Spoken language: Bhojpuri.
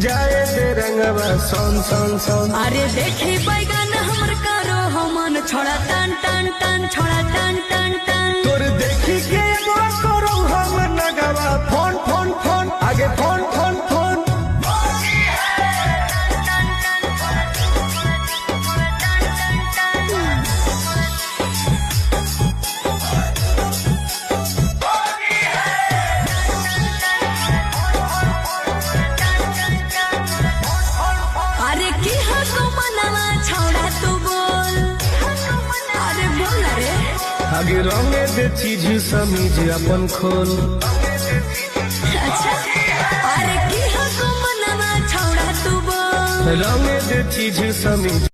जाए दे रंगवा सोन सोन सोन। अरे देखी बैगन हमर करो हमन छोड़ा टन टन टन छोड़ा टन टन टन। तोर देखी के एगो करो हम नगवा फोन फोन फोन आगे फोन फोन फोन। अरे की हको मनवा छोड़ा तू बोल। अरे बोल रे। आगे रंगे दे चीज समीज अपन खोल। अच्छा अरे की हको मनवा छोड़ा तू बोल। रंगे दे चीज समीज